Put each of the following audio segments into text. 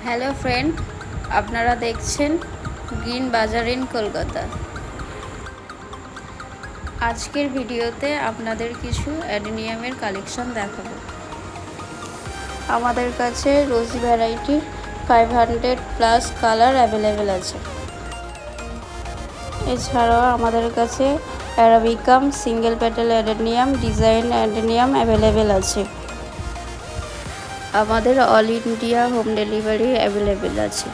Hello friend, আপনারা দেখছেন green বাজার ইন কলকাতা। আজকের ভিডিওতে আপনাদের কিছু অ্যাডেনিয়ামের কালেকশন দেখাবো। আমাদের কাছে রোজ ভ্যারাইটির 500+ কালার অ্যাভেলেবেল আছে। এছাড়াও আমাদের কাছে arabicum, single petal adenium, design adenium available আছে। আমাদের all India home delivery available আছে।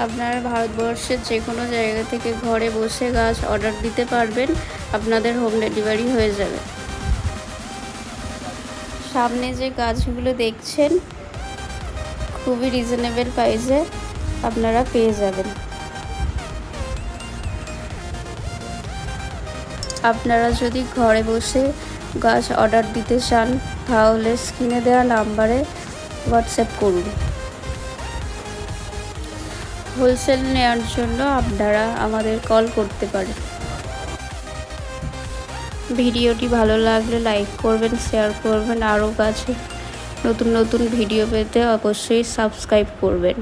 আপনারা ভারতবর্ষের যে কোনো জায়গা থেকে ঘরে বসে গাছ অর্ডার দিতে পারবেন, আপনাদের হোম ডেলিভারি হয়ে যাবে। সামনে যে গাছগুলো দেখছেন খুবই রিজনেবল প্রাইসে আপনারা পেয়ে যাবেন। আপনারা যদি ঘরে বসে গাছ অর্ডার দিতে চান তাহলে স্ক্রিনে দেওয়া নাম্বারে হোয়াটসঅ্যাপ করুন। হোলসেল নেওয়ার জন্য আপনারা আমাদের কল করতে পারেন। ভিডিওটি ভালো লাগলে লাইক করবেন, শেয়ার করবেন। আরও গাছে নতুন নতুন ভিডিও পেতে অবশ্যই সাবস্ক্রাইব করবেন।